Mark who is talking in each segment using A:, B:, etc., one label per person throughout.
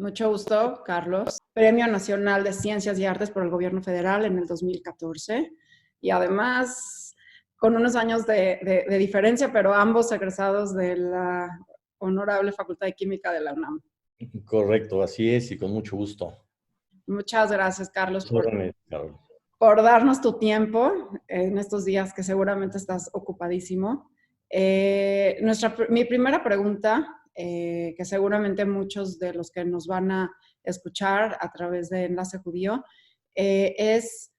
A: Mucho gusto, Carlos. Premio Nacional de Ciencias y Artes por el Gobierno Federal en el 2014 y además con unos años de diferencia, pero ambos egresados de la Honorable Facultad de Química de la UNAM.
B: Correcto, así es y con mucho gusto.
A: Muchas gracias, Carlos,
B: Carlos.
A: por darnos tu tiempo en estos días que seguramente estás ocupadísimo. Mi primera pregunta, que seguramente muchos de los que nos van a escuchar a través de Enlace Judío, es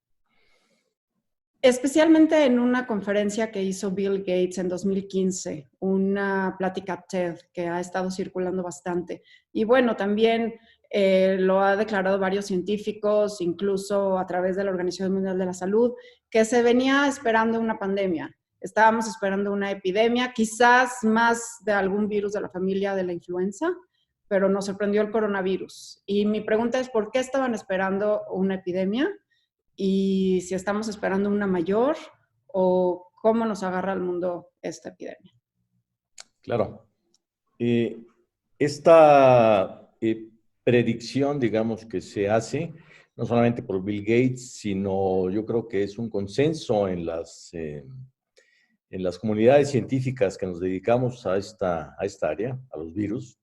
A: especialmente en una conferencia que hizo Bill Gates en 2015, una plática TED que ha estado circulando bastante. Y bueno, también lo ha declarado varios científicos, incluso a través de la Organización Mundial de la Salud, que se venía esperando una pandemia. Estábamos esperando una epidemia, quizás más de algún virus de la familia de la influenza, pero nos sorprendió el coronavirus. Y mi pregunta es, ¿por qué estaban esperando una epidemia? Y si estamos esperando una mayor o cómo nos agarra al mundo esta epidemia.
B: Claro. Esta predicción, digamos, que se hace, no solamente por Bill Gates, sino yo creo que es un consenso en las comunidades científicas que nos dedicamos a esta área, a los virus,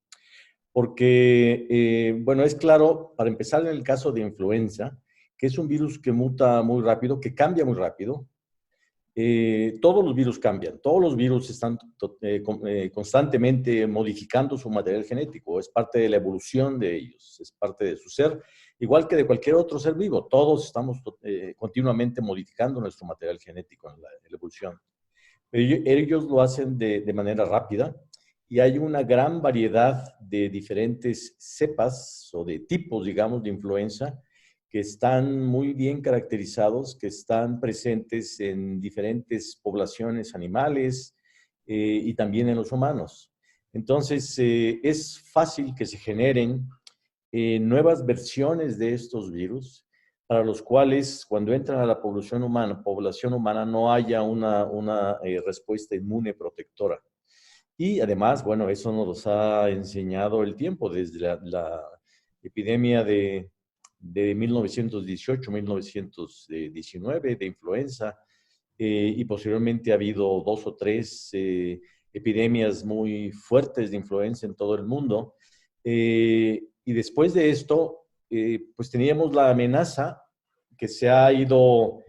B: porque, bueno, es claro, para empezar en el caso de influenza, que es un virus que muta muy rápido, que cambia muy rápido. Todos los virus cambian, todos los virus están constantemente modificando su material genético, es parte de la evolución de ellos, es parte de su ser, igual que de cualquier otro ser vivo, todos estamos continuamente modificando nuestro material genético en la evolución. Ellos lo hacen de manera rápida y hay una gran variedad de diferentes cepas o de tipos, digamos, de influenza que están muy bien caracterizados, que están presentes en diferentes poblaciones animales y también en los humanos. Entonces, es fácil que se generen nuevas versiones de estos virus para los cuales cuando entran a la población humana no haya una respuesta inmune protectora. Y además, bueno, eso nos ha enseñado el tiempo desde la epidemia de 1918-1919 de influenza y posteriormente ha habido 2 o 3 epidemias muy fuertes de influenza en todo el mundo. Y después de esto, pues teníamos la amenaza que se ha ido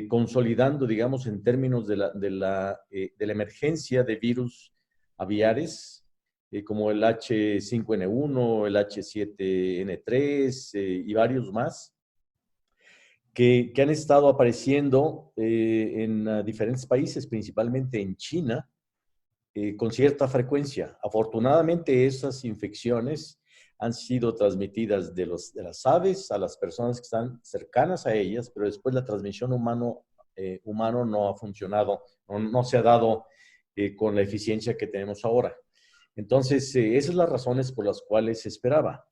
B: consolidando, digamos, en términos de la emergencia de virus aviares, como el H5N1, el H7N3 y varios más, que han estado apareciendo en diferentes países, principalmente en China, con cierta frecuencia. Afortunadamente, esas infecciones han sido transmitidas de las aves a las personas que están cercanas a ellas, pero después la transmisión humano no ha funcionado, no se ha dado con la eficiencia que tenemos ahora. Entonces, esas son las razones por las cuales se esperaba.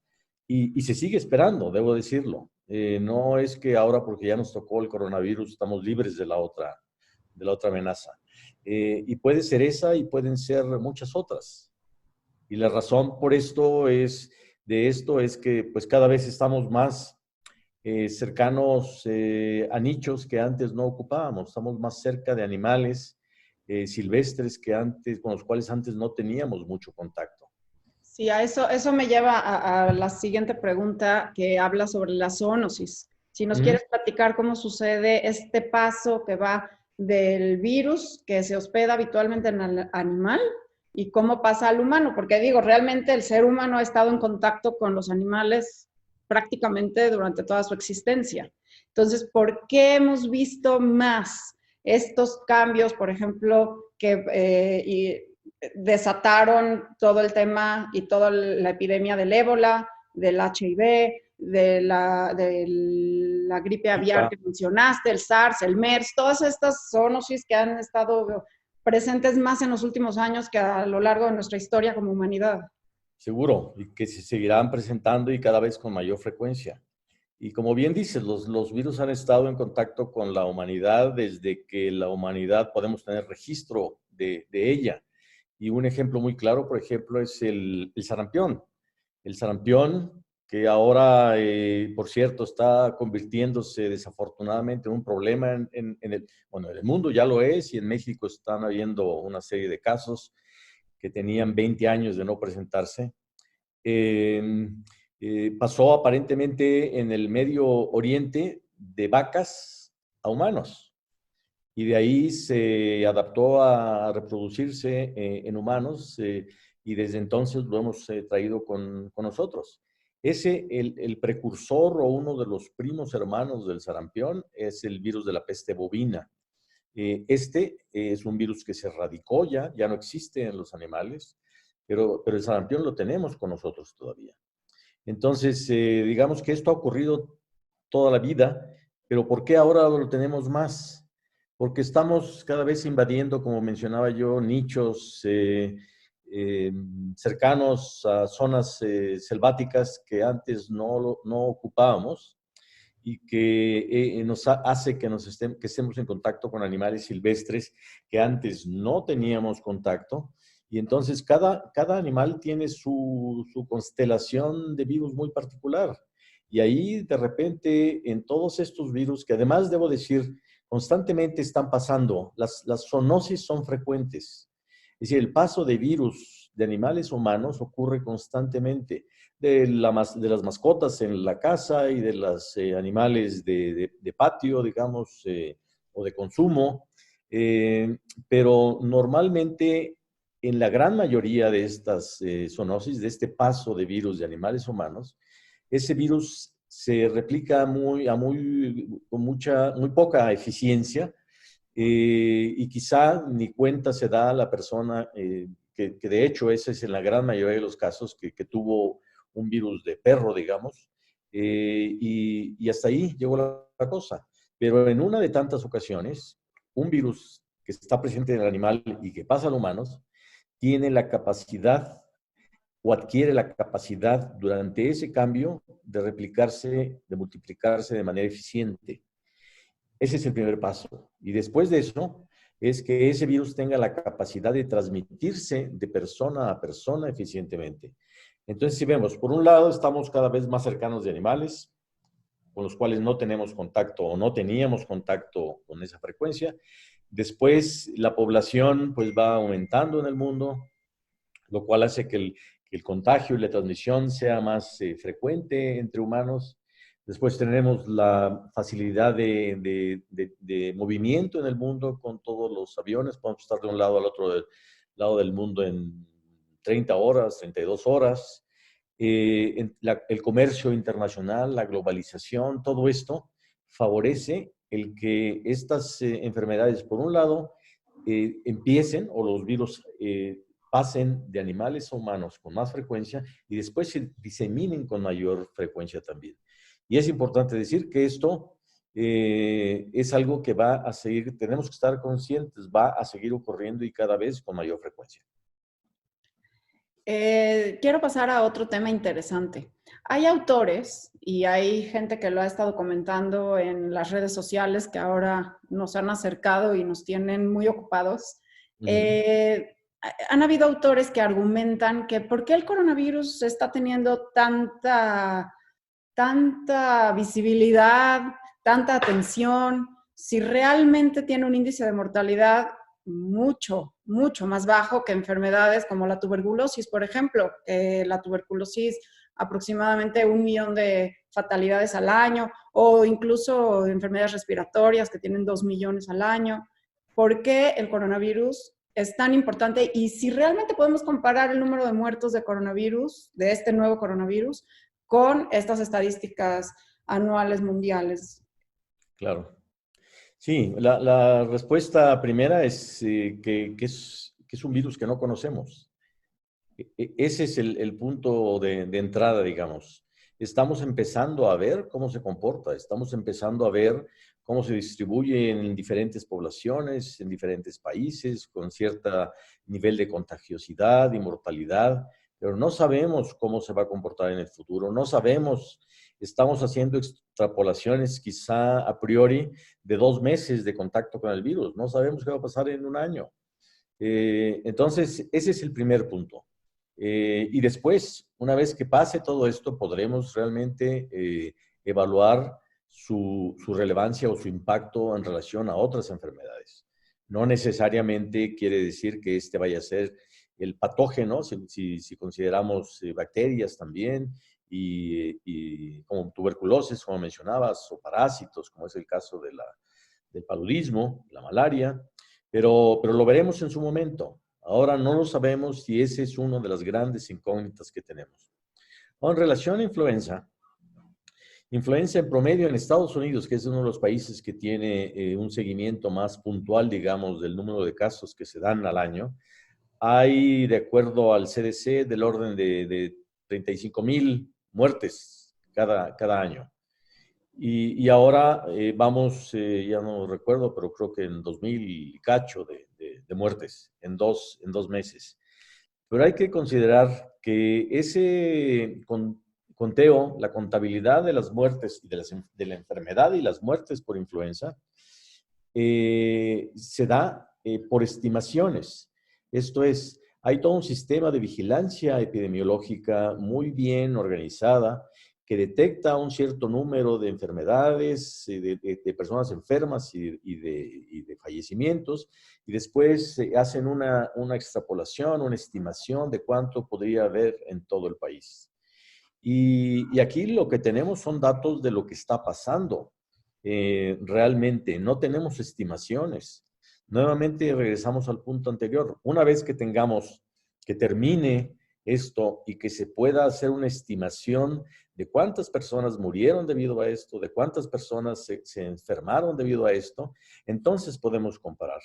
B: Y se sigue esperando, debo decirlo. No es que ahora, porque ya nos tocó el coronavirus, estamos libres de la otra amenaza. Y puede ser esa y pueden ser muchas otras. Y la razón por esto es que pues cada vez estamos más cercanos a nichos que antes no ocupábamos. Estamos más cerca de animales silvestres con los cuales antes no teníamos mucho contacto.
A: Sí, eso me lleva a la siguiente pregunta que habla sobre la zoonosis. Si nos quieres platicar cómo sucede este paso que va del virus que se hospeda habitualmente en el animal y cómo pasa al humano, porque digo, realmente el ser humano ha estado en contacto con los animales prácticamente durante toda su existencia. Entonces, ¿por qué hemos visto más estos cambios, por ejemplo, que desataron todo el tema y toda la epidemia del ébola, del HIV, de la gripe aviar que mencionaste, el SARS, el MERS, todas estas zoonosis que han estado presentes más en los últimos años que a lo largo de nuestra historia como humanidad?
B: Seguro, y que se seguirán presentando y cada vez con mayor frecuencia. Y como bien dices, los virus han estado en contacto con la humanidad desde que la humanidad podemos tener registro de ella. Y un ejemplo muy claro, por ejemplo, es el sarampión. El sarampión que ahora, por cierto, está convirtiéndose desafortunadamente en un problema bueno, en el mundo ya lo es, y en México están habiendo una serie de casos que tenían 20 años de no presentarse. Pasó aparentemente en el Medio Oriente de vacas a humanos, y de ahí se adaptó a reproducirse en humanos, y desde entonces lo hemos traído con nosotros. El precursor o uno de los primos hermanos del sarampión es el virus de la peste bovina. Este es un virus que se erradicó ya no existe en los animales, pero el sarampión lo tenemos con nosotros todavía. Entonces, digamos que esto ha ocurrido toda la vida, pero ¿por qué ahora lo tenemos más? Porque estamos cada vez invadiendo, como mencionaba yo, nichos eh, cercanos a zonas selváticas que antes no ocupábamos, y que nos hace que estemos en contacto con animales silvestres que antes no teníamos contacto. Y entonces cada animal tiene su constelación de virus muy particular. Y ahí de repente en todos estos virus, que además debo decir, constantemente están pasando, las zoonosis son frecuentes. Es decir, el paso de virus de animales a humanos ocurre constantemente, de las mascotas en la casa y de los animales de patio, digamos, o de consumo. Pero normalmente, en la gran mayoría de estas zoonosis, de este paso de virus de animales a humanos, ese virus se replica con muy poca eficiencia, y quizá ni cuenta se da a la persona, que de hecho ese es en la gran mayoría de los casos, que tuvo un virus de perro, digamos, y hasta ahí llegó la cosa. Pero en una de tantas ocasiones, un virus que está presente en el animal y que pasa a los humanos, tiene la capacidad o adquiere la capacidad durante ese cambio de replicarse, de multiplicarse de manera eficiente. Ese es el primer paso. Y después de eso, es que ese virus tenga la capacidad de transmitirse de persona a persona eficientemente. Entonces, si vemos, por un lado, estamos cada vez más cercanos de animales con los cuales no tenemos contacto o no teníamos contacto con esa frecuencia. Después, la población pues va aumentando en el mundo, lo cual hace que el contagio y la transmisión sea más frecuente entre humanos. Después tenemos la facilidad de movimiento en el mundo con todos los aviones. Podemos estar de un lado al otro lado del mundo en 30 horas, 32 horas. El comercio internacional, la globalización, todo esto favorece el que estas enfermedades, por un lado, empiecen, o los virus pasen de animales a humanos con más frecuencia, y después se diseminen con mayor frecuencia también. Y es importante decir que esto es algo que va a seguir, tenemos que estar conscientes, va a seguir ocurriendo y cada vez con mayor frecuencia.
A: Quiero pasar a otro tema interesante. Hay autores y hay gente que lo ha estado comentando en las redes sociales que ahora nos han acercado y nos tienen muy ocupados. Han habido autores que argumentan que por qué el coronavirus está teniendo tanta visibilidad, tanta atención, si realmente tiene un índice de mortalidad mucho más bajo que enfermedades como la tuberculosis, por ejemplo. La tuberculosis, aproximadamente 1 millón de fatalidades al año, o incluso enfermedades respiratorias que tienen 2 millones al año. ¿Por qué el coronavirus es tan importante? Y si realmente podemos comparar el número de muertos de coronavirus, de este nuevo coronavirus, con estas estadísticas anuales mundiales.
B: Claro. Sí, la respuesta primera es que es un virus que no conocemos. Ese es el punto de entrada, digamos. Estamos empezando a ver cómo se comporta, estamos empezando a ver cómo se distribuye en diferentes poblaciones, en diferentes países, con cierto nivel de contagiosidad y mortalidad, pero no sabemos cómo se va a comportar en el futuro, no sabemos, estamos haciendo extrapolaciones quizá a priori de 2 meses de contacto con el virus, no sabemos qué va a pasar en 1 año. Entonces, ese es el primer punto. Y después, una vez que pase todo esto, podremos realmente evaluar su relevancia o su impacto en relación a otras enfermedades. No necesariamente quiere decir que este vaya a ser el patógeno, si consideramos bacterias también, y como tuberculosis, como mencionabas, o parásitos, como es el caso del paludismo, la malaria, pero lo veremos en su momento. Ahora no lo sabemos y ese es una de las grandes incógnitas que tenemos. En relación a influenza en promedio en Estados Unidos, que es uno de los países que tiene un seguimiento más puntual, digamos, del número de casos que se dan al año, hay, de acuerdo al CDC, del orden de 35,000 muertes cada año. Y ahora vamos, ya no recuerdo, pero creo que en 2,000 y cacho de muertes en dos meses. Pero hay que considerar que ese conteo, la contabilidad de las muertes, de la enfermedad y las muertes por influenza, se da por estimaciones. Esto es, hay todo un sistema de vigilancia epidemiológica muy bien organizada que detecta un cierto número de enfermedades, de personas enfermas y de fallecimientos, y después hacen una extrapolación, una estimación de cuánto podría haber en todo el país. Y aquí lo que tenemos son datos de lo que está pasando. Realmente no tenemos estimaciones. Nuevamente regresamos al punto anterior. Una vez que tengamos, que termine esto y que se pueda hacer una estimación de cuántas personas murieron debido a esto, de cuántas personas se enfermaron debido a esto, entonces podemos comparar.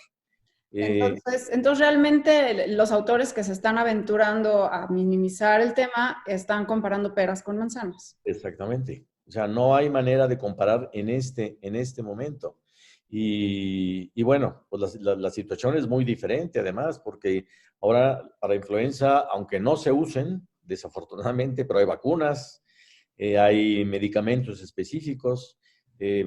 A: Entonces, realmente los autores que se están aventurando a minimizar el tema están comparando peras con manzanas.
B: Exactamente. O sea, no hay manera de comparar en este momento. Y bueno, pues la situación es muy diferente además, porque ahora para influenza, aunque no se usen, desafortunadamente, pero hay vacunas, hay medicamentos específicos,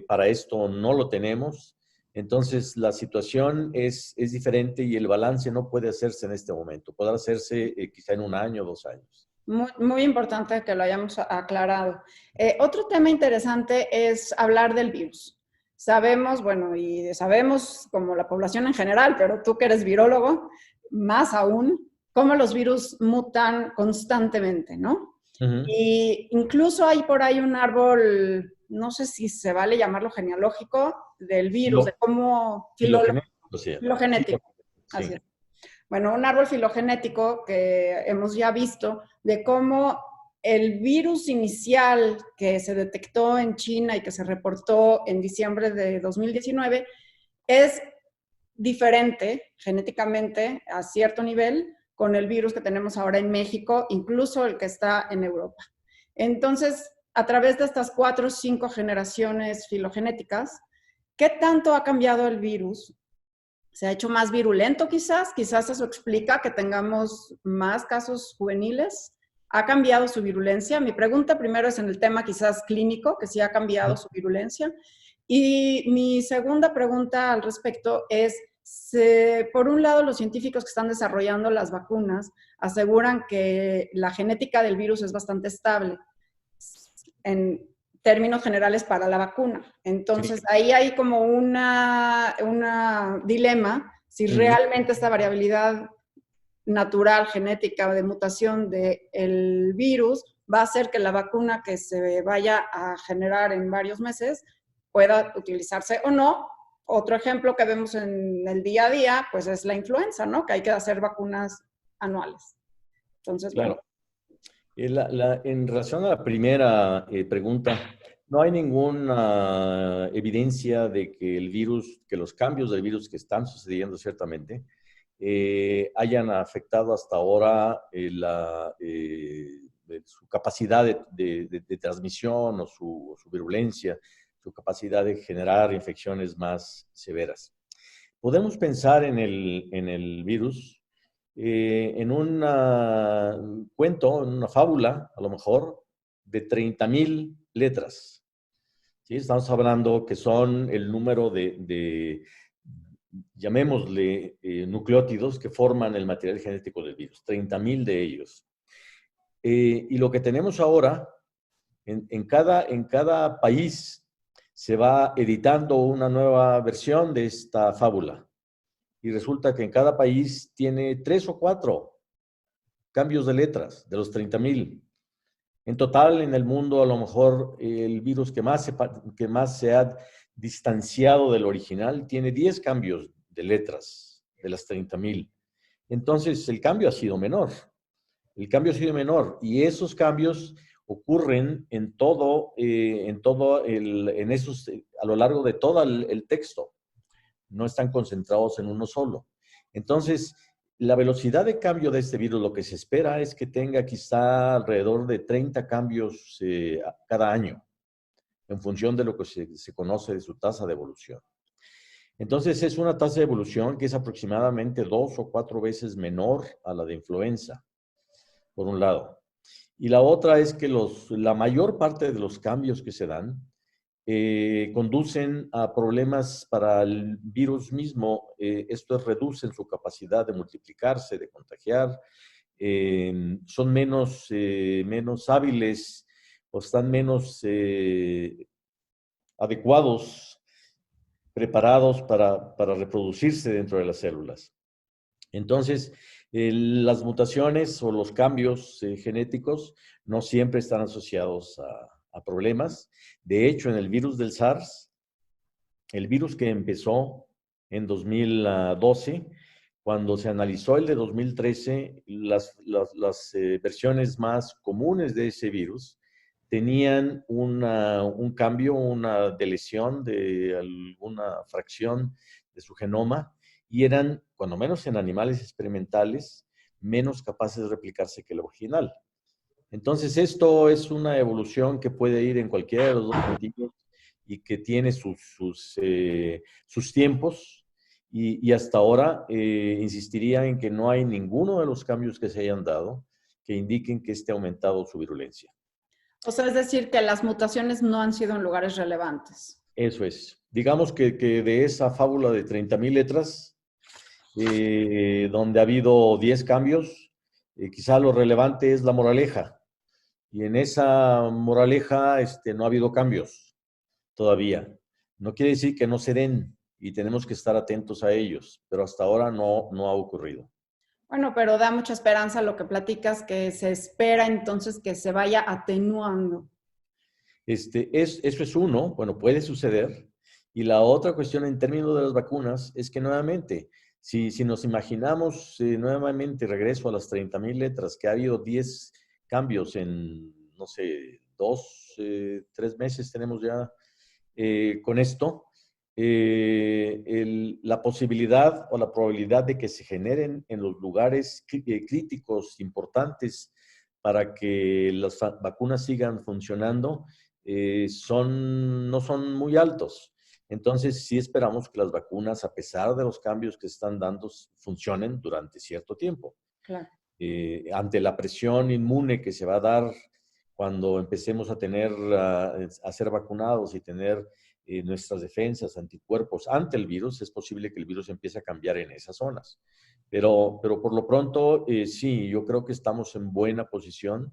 B: para esto no lo tenemos. Entonces, la situación es diferente y el balance no puede hacerse en este momento. Podrá hacerse quizá en 1 año, 2 años.
A: Muy, muy importante que lo hayamos aclarado. Otro tema interesante es hablar del virus. Sabemos, bueno, y sabemos como la población en general, pero tú que eres virólogo, más aún, cómo los virus mutan constantemente, ¿no?
B: Ujú.
A: Y incluso hay por ahí un árbol, no sé si se vale llamarlo genealógico, del virus, de cómo
B: Filogenético se llama.
A: filogenético, así
B: Sí.
A: es. Bueno, un árbol filogenético que hemos ya visto de cómo el virus inicial que se detectó en China y que se reportó en diciembre de 2019 es diferente genéticamente a cierto nivel con el virus que tenemos ahora en México, incluso el que está en Europa. Entonces, a través de estas 4 o 5 generaciones filogenéticas, ¿qué tanto ha cambiado el virus? Se ha hecho más virulento quizás eso explica que tengamos más casos juveniles. ¿Ha cambiado su virulencia? Mi pregunta primero es en el tema quizás clínico, que sí ha cambiado su virulencia. Y mi segunda pregunta al respecto es, por un lado, los científicos que están desarrollando las vacunas aseguran que la genética del virus es bastante estable en términos generales para la vacuna. Entonces,
B: Sí.
A: ahí hay como una dilema si realmente esta variabilidad natural, genética, de mutación del virus va a hacer que la vacuna que se vaya a generar en varios meses pueda utilizarse o no. Otro ejemplo que vemos en el día a día, pues es la influenza, ¿no? Que hay que hacer vacunas anuales. Entonces, bueno.
B: Claro. En relación a la primera pregunta, no hay ninguna evidencia de que el virus, que los cambios del virus que están sucediendo ciertamente, hayan afectado hasta ahora su capacidad de transmisión o su virulencia, su capacidad de generar infecciones más severas. Podemos pensar en el virus en un cuento, en una fábula, a lo mejor, de 30,000 letras. ¿Sí? Estamos hablando que son el número llamémosle, nucleótidos que forman el material genético del virus, 30,000 de ellos. Y lo que tenemos ahora, en cada país se va editando una nueva versión de esta fábula. Y resulta que en cada país tiene 3 o 4 cambios de letras de los 30,000. En total, en el mundo, a lo mejor el virus que más se ha distanciado del original tiene 10 cambios de letras de las 30,000. Entonces, el cambio ha sido menor. El cambio ha sido menor y esos cambios ocurren a lo largo de todo el texto. No están concentrados en uno solo. Entonces, la velocidad de cambio de este virus, lo que se espera es que tenga quizá alrededor de 30 cambios cada año, en función de lo que se conoce de su tasa de evolución. Entonces, es una tasa de evolución que es aproximadamente 2 o 4 veces menor a la de influenza, por un lado. Y la otra es que la mayor parte de los cambios que se dan conducen a problemas para el virus mismo. Estos reducen su capacidad de multiplicarse, de contagiar, son menos hábiles o están menos adecuados, preparados para reproducirse dentro de las células. Entonces, las mutaciones o los cambios genéticos no siempre están asociados a problemas. De hecho, en el virus del SARS, el virus que empezó en 2012, cuando se analizó el de 2013, las versiones más comunes de ese virus tenían un cambio, una deleción de alguna fracción de su genoma y eran, cuando menos en animales experimentales, menos capaces de replicarse que el original. Entonces, esto es una evolución que puede ir en cualquiera de los dos sentidos y que tiene sus tiempos. Y hasta ahora insistiría en que no hay ninguno de los cambios que se hayan dado que indiquen que esté aumentado su virulencia.
A: O sea, es decir, que las mutaciones no han sido en lugares relevantes.
B: Eso es. Digamos que de esa fábula de 30,000 letras, donde ha habido 10 cambios, quizá lo relevante es la moraleja. Y en esa moraleja no ha habido cambios todavía. No quiere decir que no se den y tenemos que estar atentos a ellos, pero hasta ahora no ha ocurrido.
A: Bueno, pero da mucha esperanza lo que platicas, que se espera entonces que se vaya atenuando.
B: Eso es uno, bueno, puede suceder. Y la otra cuestión en términos de las vacunas es que nuevamente, si nos imaginamos nuevamente, regreso a las 30,000 letras, que ha habido 10 cambios en, no sé, 2, 3 meses tenemos ya con esto, la posibilidad o la probabilidad de que se generen en los lugares críticos importantes para que las vacunas sigan funcionando no son muy altos. Entonces, sí esperamos que las vacunas, a pesar de los cambios que se están dando, funcionen durante cierto tiempo.
A: Claro.
B: Ante la presión inmune que se va a dar cuando empecemos a ser vacunados y tener nuestras defensas, anticuerpos ante el virus, es posible que el virus empiece a cambiar en esas zonas. Pero por lo pronto, sí, yo creo que estamos en buena posición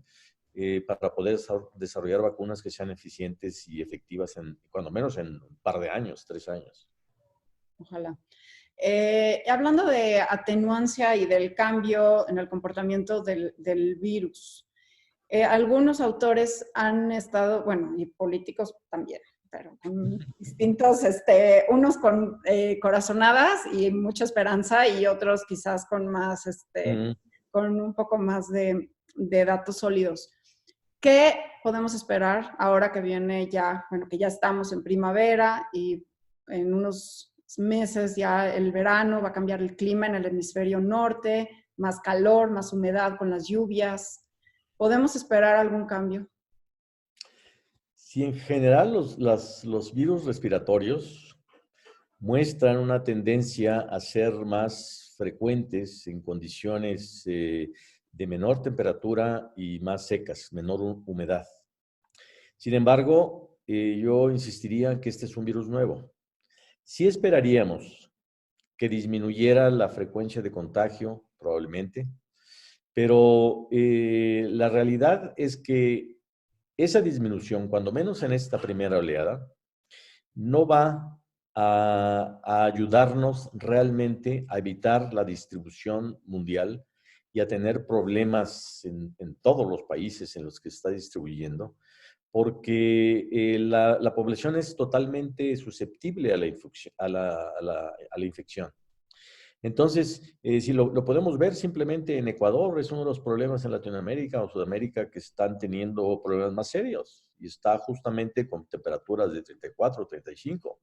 B: para poder desarrollar vacunas que sean eficientes y efectivas cuando menos en un par de años, 3 años.
A: Ojalá. Hablando de atenuancia y del cambio en el comportamiento del virus, algunos autores han estado, bueno, y políticos también, pero con distintos, unos con corazonadas y mucha esperanza y otros quizás con más, con un poco más de datos sólidos. ¿Qué podemos esperar ahora que viene ya, bueno, que ya estamos en primavera y en unos meses ya el verano, va a cambiar el clima en el hemisferio norte, más calor, más humedad con las lluvias? ¿Podemos esperar algún cambio?
B: Sí, en general los virus respiratorios muestran una tendencia a ser más frecuentes en condiciones de menor temperatura y más secas, menor humedad. Sin embargo, yo insistiría en que este es un virus nuevo. Sí esperaríamos que disminuyera la frecuencia de contagio, probablemente, Pero la realidad es que esa disminución, cuando menos en esta primera oleada, no va a ayudarnos realmente a evitar la distribución mundial y a tener problemas en todos los países en los que se está distribuyendo, porque la población es totalmente susceptible a la infección. A la infección. Entonces, si lo podemos ver simplemente en Ecuador, es uno de los problemas en Latinoamérica o Sudamérica que están teniendo problemas más serios y está justamente con temperaturas de 34, 35.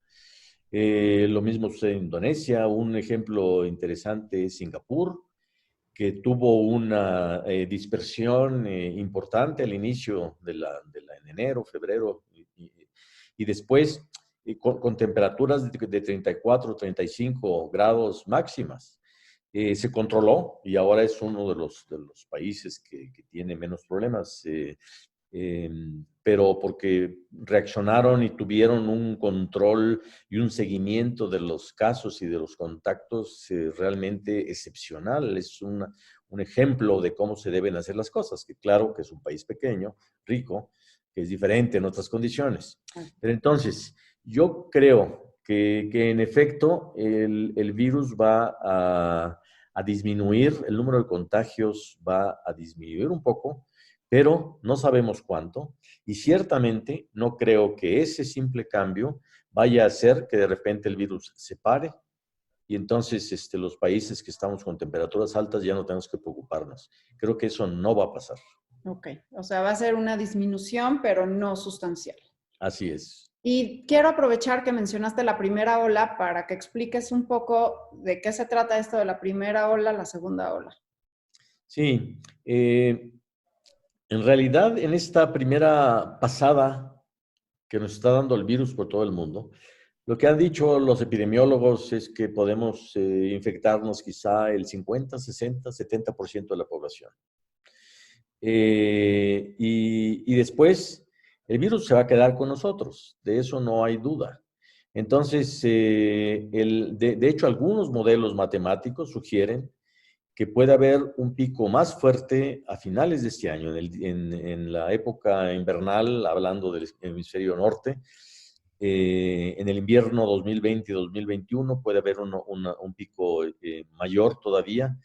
B: Lo mismo sucede en Indonesia. Un ejemplo interesante es Singapur, que tuvo una dispersión importante al inicio en enero, febrero, y después con temperaturas de 34, 35 grados máximas. Se controló y ahora es uno de los países que tiene menos problemas. Pero porque reaccionaron y tuvieron un control y un seguimiento de los casos y de los contactos realmente excepcional. Es un ejemplo de cómo se deben hacer las cosas, que claro que es un país pequeño, rico, que es diferente en otras condiciones. Pero entonces, yo creo que en efecto el virus va a disminuir, el número de contagios va a disminuir un poco, pero no sabemos cuánto, y ciertamente no creo que ese simple cambio vaya a hacer que de repente el virus se pare y entonces los países que estamos con temperaturas altas ya no tenemos que preocuparnos. Creo que eso no va a pasar.
A: Ok, o sea, va a ser una disminución, pero no sustancial.
B: Así es.
A: Y quiero aprovechar que mencionaste la primera ola para que expliques un poco de qué se trata esto de la primera ola, la segunda ola.
B: Sí, en realidad en esta primera pasada que nos está dando el virus por todo el mundo, lo que han dicho los epidemiólogos es que podemos infectarnos quizá el 50, 60, 70% de la población. Y después el virus se va a quedar con nosotros, de eso no hay duda. Entonces, de hecho, algunos modelos matemáticos sugieren que puede haber un pico más fuerte a finales de este año, en la época invernal, hablando del hemisferio norte. En el invierno 2020 y 2021 puede haber un pico mayor todavía,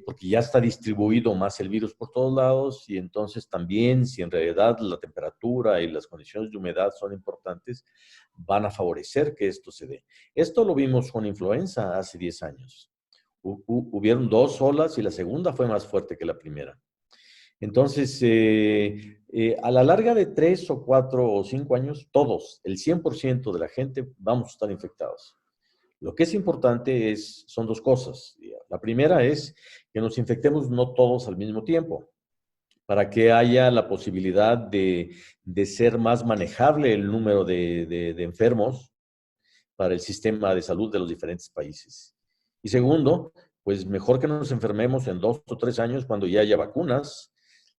B: porque ya está distribuido más el virus por todos lados y entonces también, si en realidad la temperatura y las condiciones de humedad son importantes, van a favorecer que esto se dé. Esto lo vimos con influenza hace 10 años. Hubieron dos olas y la segunda fue más fuerte que la primera. Entonces, a la larga de 3 o 4 o 5 años, todos, el 100% de la gente, vamos a estar infectados. Lo que es importante son dos cosas. La primera es que nos infectemos no todos al mismo tiempo, para que haya la posibilidad de ser más manejable el número de enfermos para el sistema de salud de los diferentes países. Y segundo, pues mejor que nos enfermemos en 2 o 3 años cuando ya haya vacunas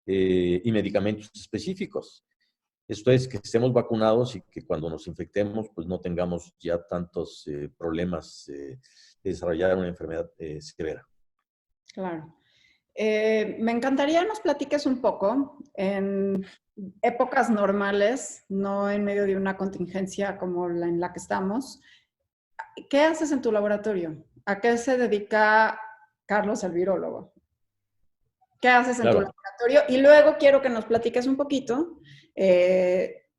B: y medicamentos específicos. Esto es, que estemos vacunados y que cuando nos infectemos, pues no tengamos ya tantos problemas de desarrollar una enfermedad severa.
A: Claro. Me encantaría nos platiques un poco en épocas normales, no en medio de una contingencia como la en la que estamos. ¿Qué haces en tu laboratorio? ¿A qué se dedica Carlos, el virólogo? ¿Qué haces en tu
B: Claro.
A: laboratorio? Y luego quiero que nos platiques un poquito,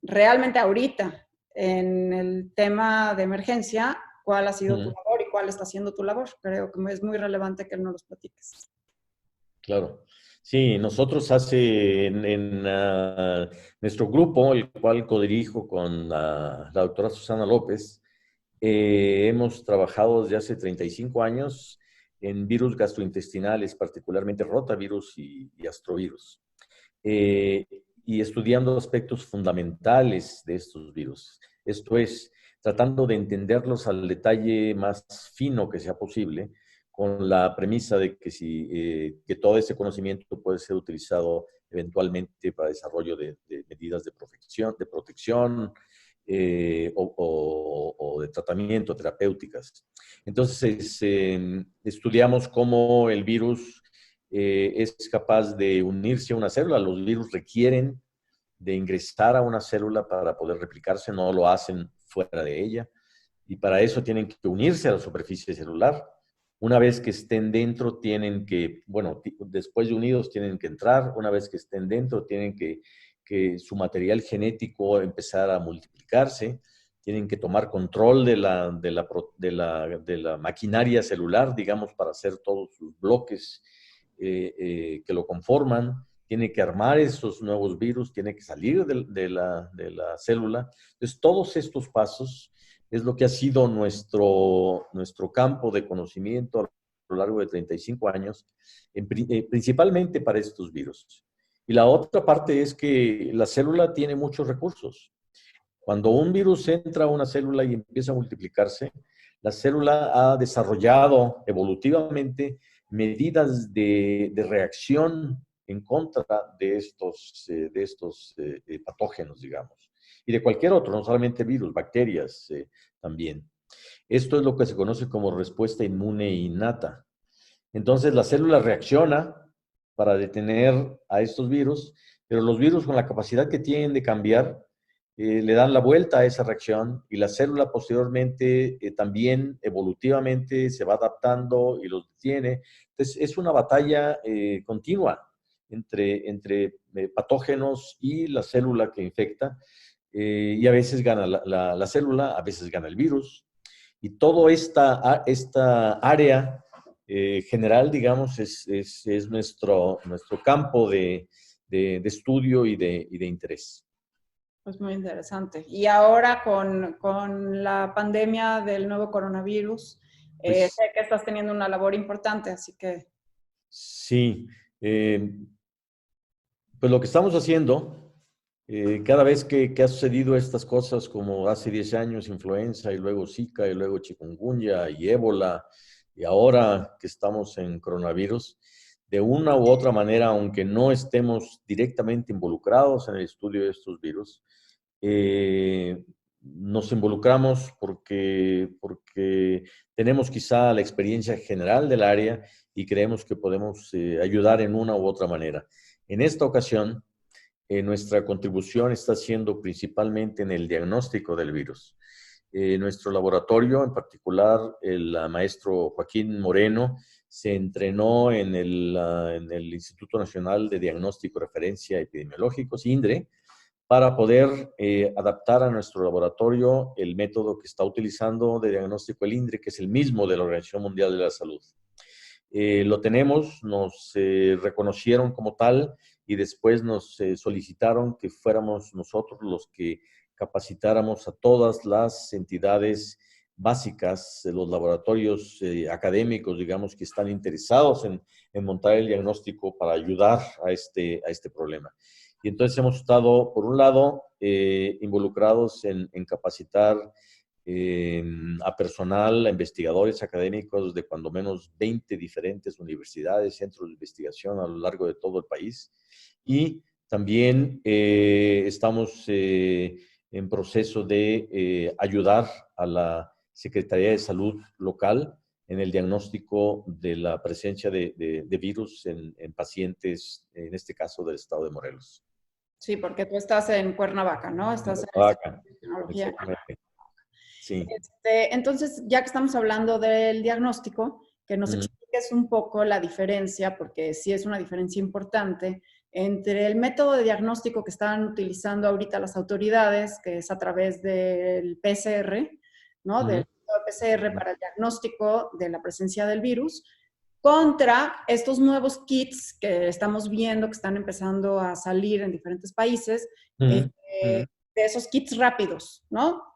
A: realmente ahorita, en el tema de emergencia, cuál ha sido tu labor y cuál está siendo tu labor. Creo que es muy relevante que nos los platiques.
B: Claro. Sí, nosotros en nuestro grupo, el cual codirijo con la doctora Susana López, hemos trabajado desde hace 35 años en virus gastrointestinales, particularmente rotavirus y astrovirus, eh, y estudiando aspectos fundamentales de estos virus. Esto es, tratando de entenderlos al detalle más fino que sea posible, con la premisa de que, que todo ese conocimiento puede ser utilizado eventualmente para desarrollo de medidas de protección o de tratamiento, terapéuticas. Entonces, estudiamos cómo el virus es capaz de unirse a una célula. Los virus requieren de ingresar a una célula para poder replicarse, no lo hacen fuera de ella, y para eso tienen que unirse a la superficie celular. Una vez que estén dentro, tienen que, bueno, después de unidos tienen que entrar, una vez que estén dentro, tienen que su material genético empezar a multiplicarse, tienen que tomar control de la maquinaria celular, digamos, para hacer todos sus bloques que lo conforman, tiene que armar esos nuevos virus, tiene que salir de la célula. Entonces, todos estos pasos es lo que ha sido nuestro campo de conocimiento a lo largo de 35 años, principalmente para estos virus. Y la otra parte es que la célula tiene muchos recursos. Cuando un virus entra a una célula y empieza a multiplicarse, la célula ha desarrollado evolutivamente medidas de reacción en contra de estos patógenos, digamos, y de cualquier otro, no solamente virus, bacterias también. Esto es lo que se conoce como respuesta inmune innata. Entonces la célula reacciona para detener a estos virus, pero los virus con la capacidad que tienen de cambiar, le dan la vuelta a esa reacción y la célula posteriormente también evolutivamente se va adaptando y los detiene. Entonces es una batalla continua entre patógenos y la célula que infecta, y a veces gana la célula, a veces gana el virus. Y toda esta área general, digamos, es nuestro campo de estudio y de interés.
A: Pues muy interesante. Y ahora con la pandemia del nuevo coronavirus,
B: Pues
A: sé que estás teniendo una labor importante, así que...
B: sí, pues lo que estamos haciendo, cada vez que ha sucedido estas cosas, como hace 10 años influenza, y luego Zika, y luego chikungunya, y ébola, y ahora que estamos en coronavirus, de una u otra manera, aunque no estemos directamente involucrados en el estudio de estos virus, nos involucramos porque tenemos quizá la experiencia general del área y creemos que podemos ayudar en una u otra manera. En esta ocasión, nuestra contribución está siendo principalmente en el diagnóstico del virus. Nuestro laboratorio, en particular el maestro Joaquín Moreno, se entrenó en el Instituto Nacional de Diagnóstico y Referencia Epidemiológicos, INDRE, para poder adaptar a nuestro laboratorio el método que está utilizando de diagnóstico el INDRE, que es el mismo de la Organización Mundial de la Salud. Lo tenemos, nos reconocieron como tal y después nos solicitaron que fuéramos nosotros los que capacitáramos a todas las entidades básicas, los laboratorios académicos, digamos, que están interesados en montar el diagnóstico para ayudar a este problema. Y entonces hemos estado, por un lado, involucrados en capacitar a personal, a investigadores académicos de cuando menos 20 diferentes universidades, centros de investigación a lo largo de todo el país. Y también estamos en proceso de ayudar a la Secretaría de Salud local en el diagnóstico de la presencia de virus en pacientes, en este caso del estado de Morelos.
A: Sí, porque tú estás en Cuernavaca, ¿no? Estás en el
B: Cuernavaca,
A: Centro de Tecnología.
B: exactamente. Sí.
A: Entonces, ya que estamos hablando del diagnóstico, que nos
B: Mm.
A: expliques un poco la diferencia, porque sí es una diferencia importante, entre el método de diagnóstico que están utilizando ahorita las autoridades, que es a través del PCR, ¿no? Del método PCR para el diagnóstico de la presencia del virus, contra estos nuevos kits que estamos viendo que están empezando a salir en diferentes países, de esos kits rápidos, ¿no?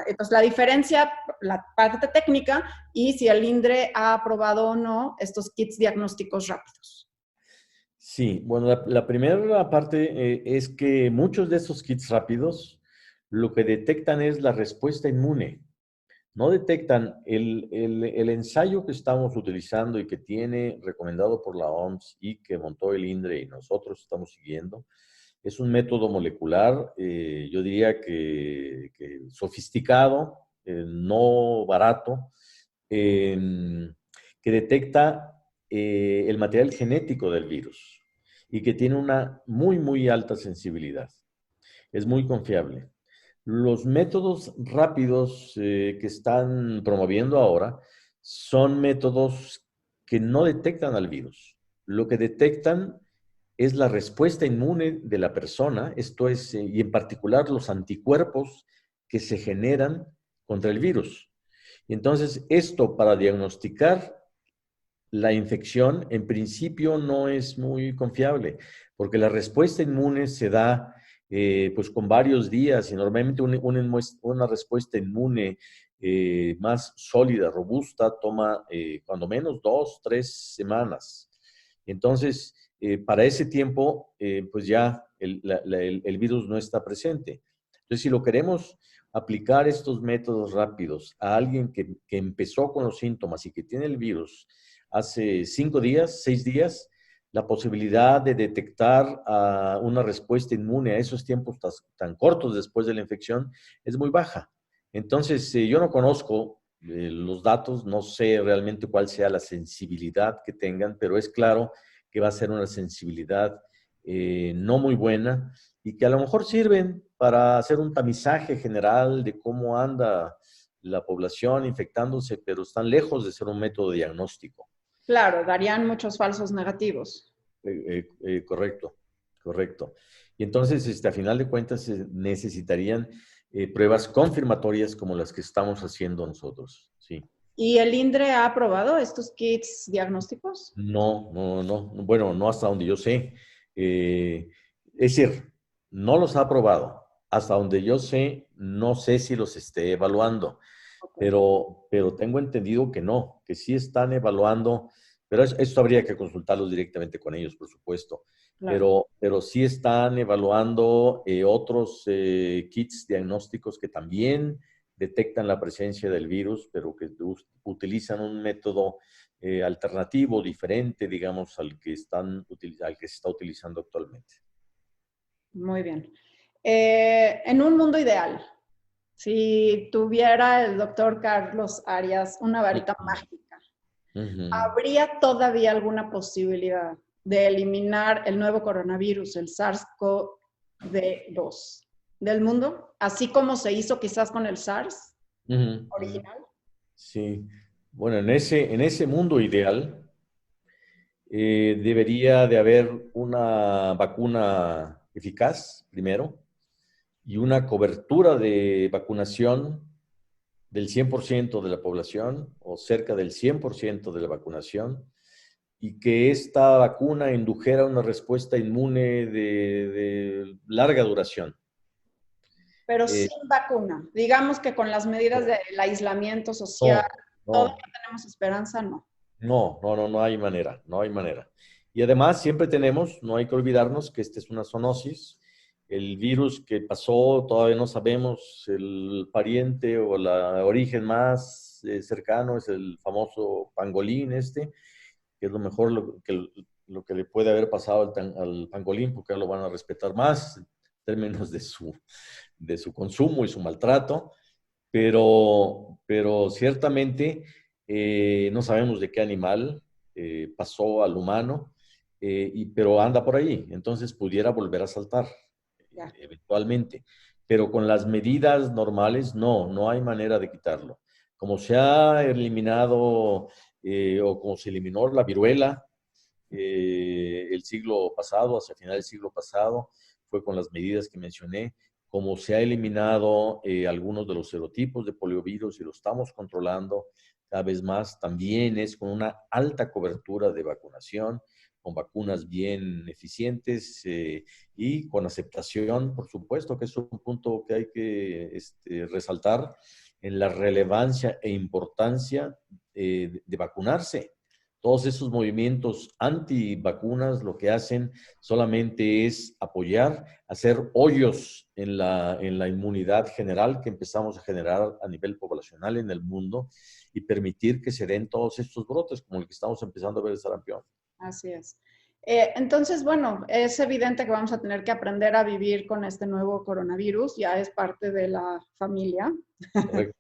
A: Entonces, la diferencia, la parte técnica y si el INDRE ha aprobado o no estos kits diagnósticos rápidos.
B: Sí, bueno, la primera parte es que muchos de estos kits rápidos lo que detectan es la respuesta inmune. No detectan el ensayo que estamos utilizando y que tiene recomendado por la OMS y que montó el INDRE y nosotros estamos siguiendo. Es un método molecular, yo diría que sofisticado, no barato, que detecta el material genético del virus y que tiene una muy, muy alta sensibilidad. Es muy confiable. Los métodos rápidos que están promoviendo ahora son métodos que no detectan al virus. Lo que detectan es la respuesta inmune de la persona, esto es, y en particular los anticuerpos que se generan contra el virus. Y entonces, esto para diagnosticar la infección, en principio no es muy confiable, porque la respuesta inmune se da pues con varios días y normalmente una respuesta inmune más sólida, robusta, toma cuando menos 2, 3 semanas. Entonces, para ese tiempo, pues ya el virus no está presente. Entonces, si lo queremos aplicar estos métodos rápidos a alguien que empezó con los síntomas y que tiene el virus hace 5 días, 6 días, la posibilidad de detectar una respuesta inmune a esos tiempos tan cortos después de la infección es muy baja. Entonces, yo no conozco los datos, no sé realmente cuál sea la sensibilidad que tengan, pero es claro que va a ser una sensibilidad no muy buena y que a lo mejor sirven para hacer un tamizaje general de cómo anda la población infectándose, pero están lejos de ser un método diagnóstico.
A: Claro, darían muchos falsos negativos.
B: Correcto, correcto. Y entonces, a final de cuentas, se necesitarían pruebas confirmatorias como las que estamos haciendo nosotros, sí.
A: ¿Y el INDRE ha aprobado estos kits diagnósticos?
B: No, no, no. Bueno, no hasta donde yo sé. Es decir, no los ha aprobado. Hasta donde yo sé, no sé si los esté evaluando,
A: Okay.
B: pero tengo entendido que no, que sí están evaluando, pero esto habría que consultarlos directamente con ellos, por supuesto.
A: Claro.
B: Pero sí están evaluando otros kits diagnósticos que también detectan la presencia del virus, pero que utilizan un método alternativo, diferente, digamos, al que se está utilizando actualmente.
A: Muy bien. En un mundo ideal, si tuviera el doctor Carlos Arias una varita mágica,
B: Ujú.
A: ¿habría todavía alguna posibilidad de eliminar el nuevo coronavirus, el SARS-CoV-2, del mundo? Así como se hizo quizás con el SARS
B: Ujú.
A: original.
B: Sí. Bueno, en ese mundo ideal, debería de haber una vacuna eficaz, primero, y una cobertura de vacunación del 100% de la población o cerca del 100% de la vacunación, y que esta vacuna indujera una respuesta inmune de larga duración.
A: Pero
B: Eh,
A: sin vacuna. Digamos que con las medidas
B: no,
A: del aislamiento social,
B: no,
A: todavía
B: no,
A: tenemos esperanza, no.
B: no, no, no, no hay manera, no hay manera. Y además siempre tenemos, no hay que olvidarnos que esta es una zoonosis. El virus que pasó, todavía no sabemos el pariente o el origen más cercano, es el famoso pangolín que es lo mejor lo que le puede haber pasado al pangolín, porque lo van a respetar más en términos de su consumo y su maltrato, pero ciertamente no sabemos de qué animal pasó al humano, pero anda por ahí, entonces pudiera volver a saltar
A: Ya.
B: eventualmente, pero con las medidas normales no hay manera de quitarlo. Como se ha eliminado o como se eliminó la viruela el siglo pasado, hacia final del siglo pasado, fue con las medidas que mencioné, como se ha eliminado algunos de los serotipos de poliovirus y lo estamos controlando cada vez más, también es con una alta cobertura de vacunación, con vacunas bien eficientes y con aceptación, por supuesto, que es un punto que hay que resaltar en la relevancia e importancia de vacunarse. Todos esos movimientos antivacunas lo que hacen solamente es apoyar, hacer hoyos en la inmunidad general que empezamos a generar a nivel poblacional en el mundo y permitir que se den todos estos brotes como el que estamos empezando a ver de sarampión.
A: Así es. Entonces, bueno, es evidente que vamos a tener que aprender a vivir con este nuevo coronavirus, ya es parte de la familia.
B: Correcto.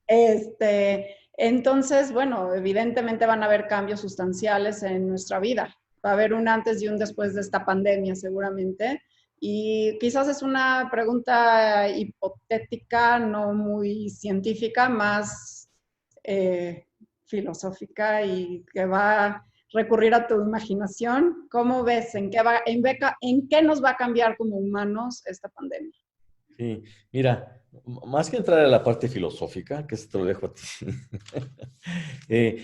A: Este, Entonces, bueno, evidentemente van a haber cambios sustanciales en nuestra vida. Va a haber un antes y un después de esta pandemia, seguramente. Y quizás es una pregunta hipotética, no muy científica, más eh, filosófica y que va a recurrir a tu imaginación. ¿Cómo ves? ¿En qué nos va a cambiar como humanos esta pandemia?
B: Sí, mira, más que entrar a la parte filosófica, que esto te lo dejo a ti,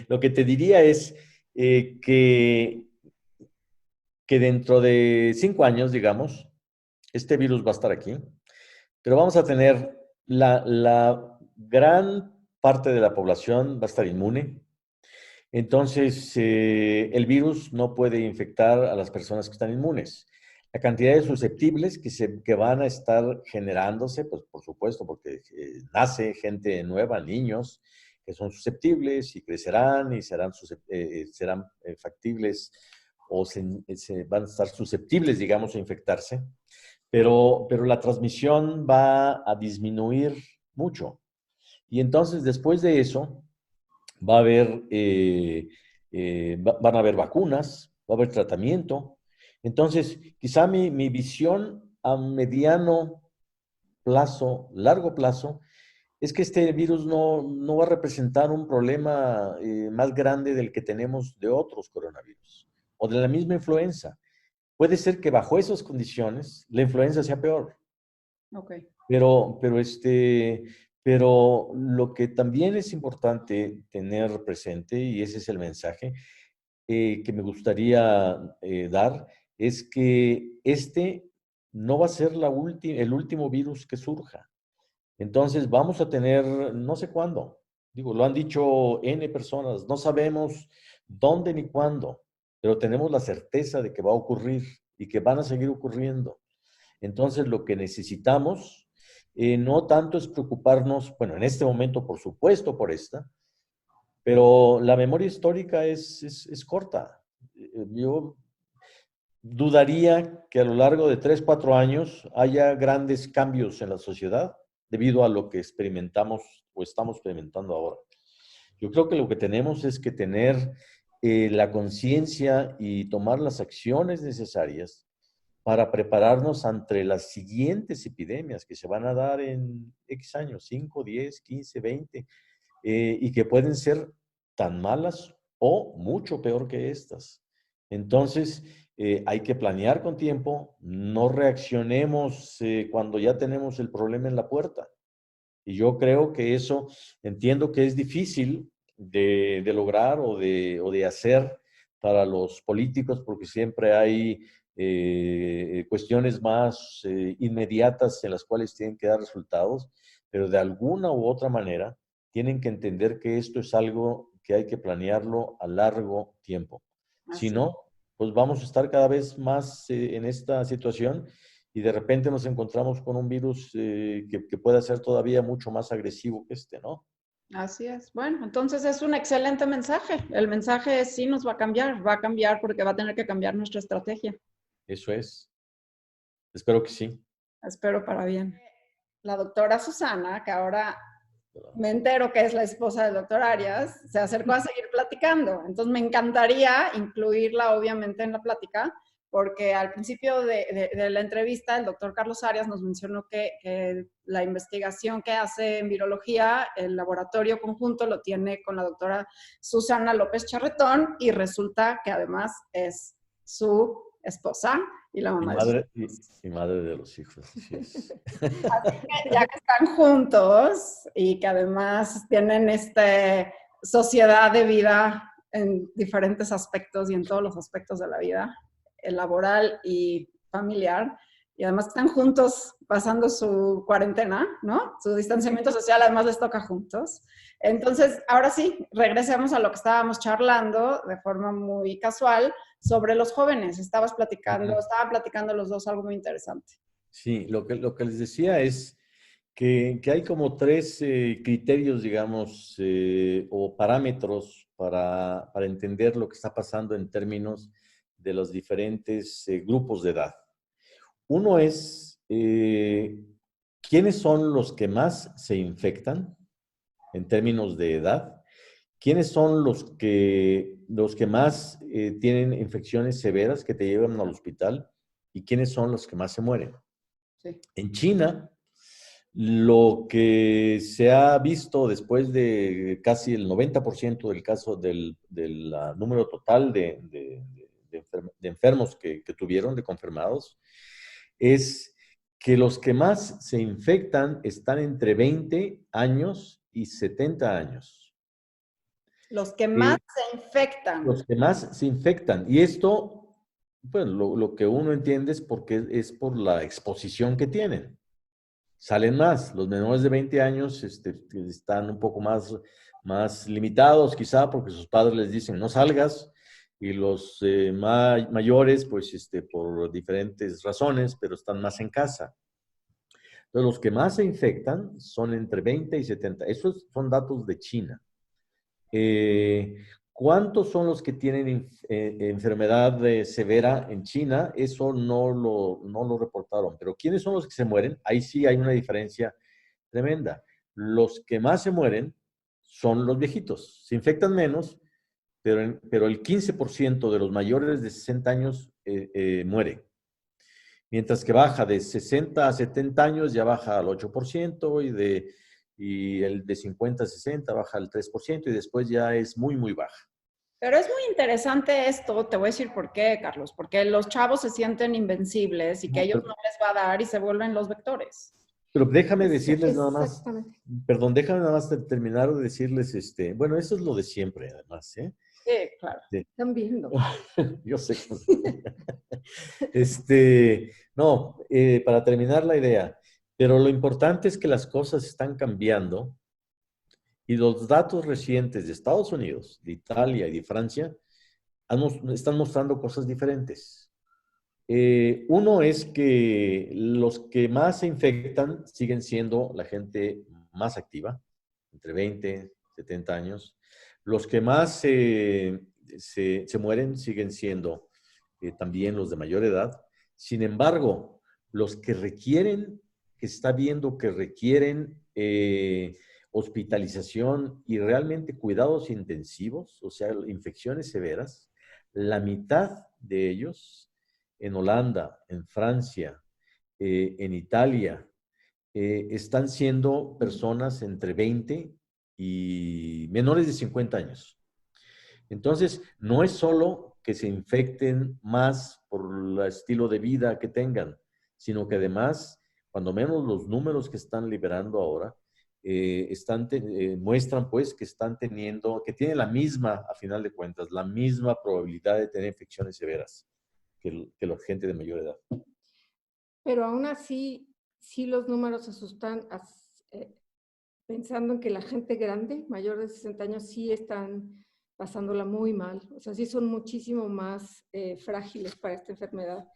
B: lo que te diría es que dentro de 5 años, digamos, este virus va a estar aquí, pero vamos a tener la gran parte de la población va a estar inmune. Entonces, el virus no puede infectar a las personas que están inmunes. La cantidad de susceptibles que van a estar generándose, pues por supuesto, porque nace gente nueva, niños que son susceptibles y crecerán y serán factibles o van a estar susceptibles, digamos, a infectarse, pero la transmisión va a disminuir mucho. Y entonces, después de eso, va a haber, van a haber vacunas, va a haber tratamiento. Entonces, quizá mi visión a mediano plazo, largo plazo, es que este virus no va a representar un problema más grande del que tenemos de otros coronavirus o de la misma influenza. Puede ser que bajo esas condiciones la influenza sea peor.
A: Ok.
B: Pero, pero, este, pero lo que también es importante tener presente, y ese es el mensaje que me gustaría dar, es que este no va a ser el último virus que surja. Entonces vamos a tener, no sé cuándo, digo, lo han dicho N personas, no sabemos dónde ni cuándo, pero tenemos la certeza de que va a ocurrir y que van a seguir ocurriendo. Entonces, lo que necesitamos no tanto es preocuparnos, bueno, en este momento, por supuesto, por esta, pero la memoria histórica es corta. Yo dudaría que a lo largo de 3, 4 años haya grandes cambios en la sociedad debido a lo que experimentamos o estamos experimentando ahora. Yo creo que lo que tenemos es que tener la conciencia y tomar las acciones necesarias para prepararnos ante las siguientes epidemias que se van a dar en X años, 5, 10, 15, 20, y que pueden ser tan malas o mucho peor que estas. Entonces, hay que planear con tiempo, no reaccionemos cuando ya tenemos el problema en la puerta. Y yo creo que eso, entiendo que es difícil de lograr o de hacer para los políticos, porque siempre hay cuestiones más inmediatas en las cuales tienen que dar resultados, pero de alguna u otra manera tienen que entender que esto es algo que hay que planearlo a largo tiempo. Si
A: Así.
B: no, pues vamos a estar cada vez más en esta situación y de repente nos encontramos con un virus que pueda ser todavía mucho más agresivo que este, ¿no?
A: Así es. Bueno, entonces es un excelente mensaje. El mensaje sí nos va a cambiar porque va a tener que cambiar nuestra estrategia.
B: Eso es. Espero que sí.
A: Espero para bien. La doctora Susana, que ahora me entero que es la esposa del doctor Arias, se acercó a seguir platicando. Entonces me encantaría incluirla obviamente en la plática, porque al principio de la entrevista el doctor Carlos Arias nos mencionó que la investigación que hace en virología, el laboratorio conjunto lo tiene con la doctora Susana López Charretón y resulta que además es su esposa y la
B: Y
A: mamá de sus
B: madre,
A: hijos.
B: y madre de los hijos, así es.
A: Ya que están juntos y que además tienen esta sociedad de vida en diferentes aspectos y en todos los aspectos de la vida, el laboral y familiar, y además están juntos pasando su cuarentena, ¿no? Su distanciamiento social además les toca juntos. Entonces, ahora sí, regresemos a lo que estábamos charlando de forma muy casual sobre los jóvenes. Estaban platicando los dos algo muy interesante.
B: Sí, lo que les decía es que hay como tres criterios, digamos, o parámetros para entender lo que está pasando en términos de los diferentes grupos de edad. Uno es quiénes son los que más se infectan en términos de edad ¿quiénes son los que más tienen infecciones severas que te llevan al hospital y quiénes son los que más se mueren?
A: Sí.
B: En China, lo que se ha visto después de casi el 90% del caso del número total de enfermos que tuvieron, de confirmados, es que los que más se infectan están entre 20 años y 70 años.
A: Los que más
B: Eh,
A: se infectan.
B: los que más se infectan. Y esto, bueno, lo que uno entiende es porque es por la exposición que tienen. Salen más. Los menores de 20 años están un poco más limitados, quizá porque sus padres les dicen no salgas, y los mayores, pues por diferentes razones, pero están más en casa. Entonces, los que más se infectan son entre 20 y 70. Esos son datos de China. Eh, ¿Cuántos son los que tienen enfermedad severa en China? Eso no lo reportaron. Pero ¿quiénes son los que se mueren? Ahí sí hay una diferencia tremenda. Los que más se mueren son los viejitos. Se infectan menos, pero el 15% de los mayores de 60 años muere. Mientras que baja de 60 a 70 años ya baja al 8% y el de 50 a 60 baja al 3% y después ya es muy, muy baja.
A: Pero es muy interesante esto, te voy a decir por qué, Carlos, porque los chavos se sienten invencibles y que a
B: No,
A: ellos no les va a dar y se vuelven los vectores.
B: pero déjame decirles nada más,
C: Exactamente.
B: perdón, déjame nada más terminar de decirles, bueno, eso es lo de siempre, además, ¿eh?
A: Sí, claro.
B: Sí.
C: Están viendo.
B: Yo sé. No, para terminar la idea, pero lo importante es que las cosas están cambiando y los datos recientes de Estados Unidos, de Italia y de Francia están mostrando cosas diferentes. Uno es que los que más se infectan siguen siendo la gente más activa, entre 20, 70 años. Los que más se mueren siguen siendo también los de mayor edad. Sin embargo, los que requieren, que está viendo que requieren hospitalización y realmente cuidados intensivos, o sea, infecciones severas, la mitad de ellos en Holanda, en Francia, en Italia, están siendo personas entre 20 y menores de 50 años. Entonces, no es solo que se infecten más por el estilo de vida que tengan, sino que además, cuando menos los números que están liberando ahora, muestran pues que están teniendo, que tienen la misma, a final de cuentas, la misma probabilidad de tener infecciones severas que la gente de mayor edad.
C: Pero aún así, sí los números asustan, pensando en que la gente grande, mayor de 60 años, sí están pasándola muy mal. O sea, sí son muchísimo más frágiles para esta enfermedad.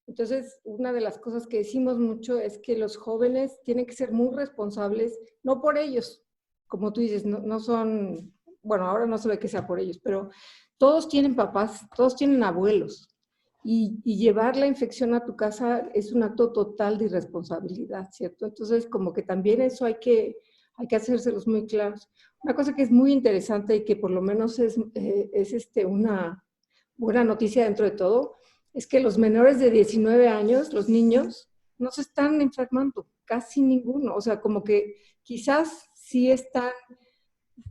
C: Entonces, una de las cosas que decimos mucho es que los jóvenes tienen que ser muy responsables, no por ellos, como tú dices, no son, bueno, ahora no se ve que sea por ellos, pero todos tienen papás, todos tienen abuelos. Y llevar la infección a tu casa es un acto total de irresponsabilidad, ¿cierto? Entonces, como que también eso hay que hacérselos muy claros. Una cosa que es muy interesante y que por lo menos es una buena noticia dentro de todo, es que los menores de 19 años, los niños, no se están enfermando, casi ninguno. O sea, como que quizás sí están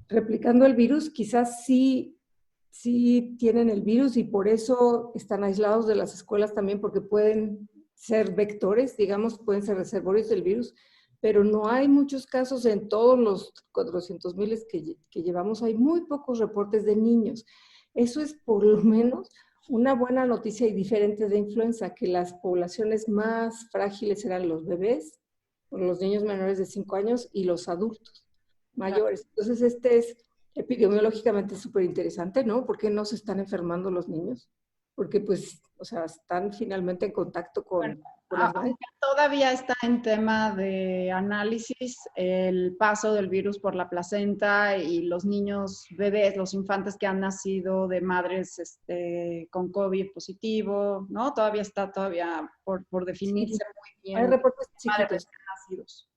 C: replicando el virus, quizás sí tienen el virus y por eso están aislados de las escuelas también, porque pueden ser vectores, digamos, pueden ser reservorios del virus, pero no hay muchos casos en todos los 400,000 que llevamos, hay muy pocos reportes de niños. Eso es por lo menos una buena noticia y diferente de influenza, que las poblaciones más frágiles eran los bebés, los niños menores de 5 años y los adultos mayores. Entonces, este es epidemiológicamente súper interesante, ¿no? ¿Por qué no se están enfermando los niños? Porque, pues, o sea, están finalmente en contacto
A: Bueno,
C: con las madres.
A: aunque todavía está en tema de análisis el paso del virus por la placenta y los niños bebés, los infantes que han nacido de madres con COVID positivo, ¿no? Todavía está por definirse
C: Sí,
A: muy
C: hay
A: bien
C: reportes
A: madres
C: chiquitos.
A: recién nacidos.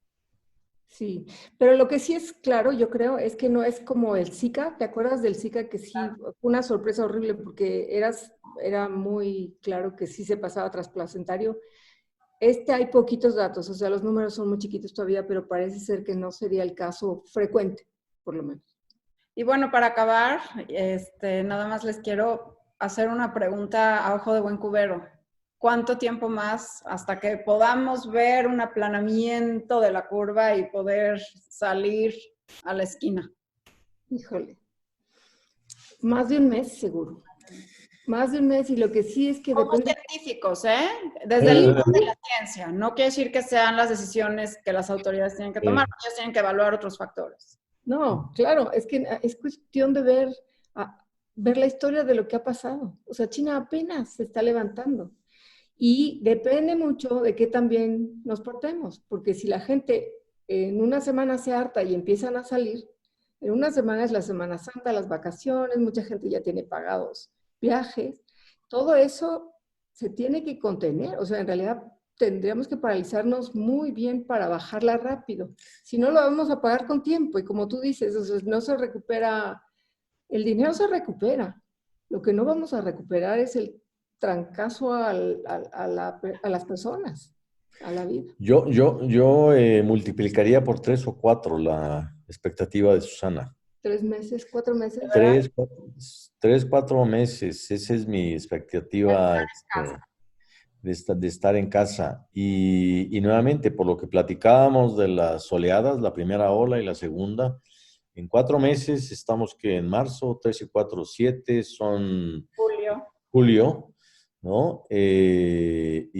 C: Sí, pero lo que sí es claro, yo creo, es que no es como el Zika. ¿Te acuerdas del Zika? Que sí, fue una sorpresa horrible porque era muy claro que sí se pasaba trasplacentario. Hay poquitos datos, o sea, los números son muy chiquitos todavía, pero parece ser que no sería el caso frecuente, por lo menos.
A: Y bueno, para acabar, nada más les quiero hacer una pregunta a ojo de buen cubero. ¿Cuánto tiempo más hasta que podamos ver un aplanamiento de la curva y poder salir a la esquina?
C: Híjole, más de un mes seguro. Más de un mes, y lo que sí es que
A: Como
C: depende...
A: científicos, ¿eh? Desde el lado de la ciencia. No quiere decir que sean las decisiones que las autoridades tienen que tomar, ellos tienen que evaluar otros factores.
C: No, claro, es que es cuestión de ver la historia de lo que ha pasado. O sea, China apenas se está levantando. Y depende mucho de qué también nos portemos, porque si la gente en una semana se harta y empiezan a salir, en una semana es la Semana Santa, las vacaciones, mucha gente ya tiene pagados viajes, todo eso se tiene que contener. O sea, en realidad tendríamos que paralizarnos muy bien para bajarla rápido. Si no, lo vamos a pagar con tiempo y como tú dices, o sea, no se recupera, el dinero se recupera. Lo que no vamos a recuperar es el trancazo a las personas, a la vida.
B: Yo multiplicaría por 3 o 4 la expectativa de Susana.
C: 3 meses, 4 meses.
B: 3, 4 meses, esa es mi expectativa de estar en casa. Y nuevamente, por lo que platicábamos de las oleadas, la primera ola y la segunda, en 4 meses estamos que en marzo, 3 y 4, 7, son julio, ¿no? Y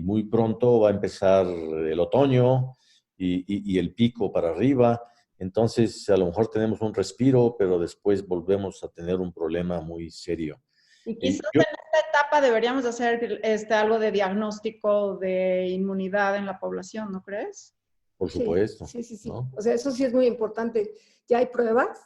B: muy pronto va a empezar el otoño y el pico para arriba. Entonces, a lo mejor tenemos un respiro, pero después volvemos a tener un problema muy serio.
A: Y quizás en esta etapa deberíamos hacer algo de diagnóstico de inmunidad en la población, ¿no crees?
B: Por supuesto.
C: Sí, sí, sí.
B: ¿No?
C: O sea, eso sí es muy importante. Ya hay pruebas.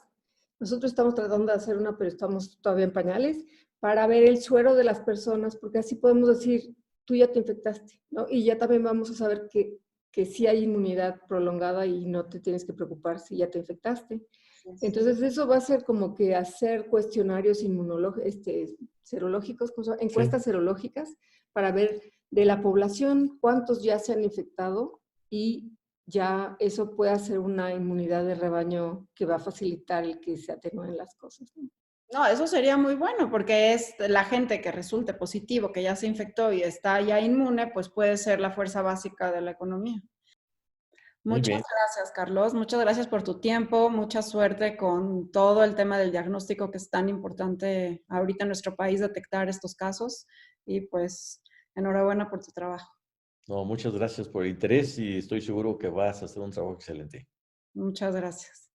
C: Nosotros estamos tratando de hacer una, pero estamos todavía en pañales, para ver el suero de las personas, porque así podemos decir, tú ya te infectaste, ¿no? Y ya también vamos a saber que sí hay inmunidad prolongada y no te tienes que preocupar si ya te infectaste. Entonces, eso va a ser como que hacer cuestionarios serológicos, encuestas serológicas, para ver de la población cuántos ya se han infectado y ya eso puede hacer una inmunidad de rebaño que va a facilitar el que se atenúen las cosas, ¿no?
A: No, eso sería muy bueno porque es la gente que resulte positivo, que ya se infectó y está ya inmune, pues puede ser la fuerza básica de la economía.
B: Muy
A: Muchas
B: bien.
A: gracias, Carlos. Muchas gracias por tu tiempo. Mucha suerte con todo el tema del diagnóstico que es tan importante ahorita en nuestro país detectar estos casos. Y pues enhorabuena por tu trabajo.
B: No, muchas gracias por el interés y estoy seguro que vas a hacer un trabajo excelente.
A: Muchas gracias.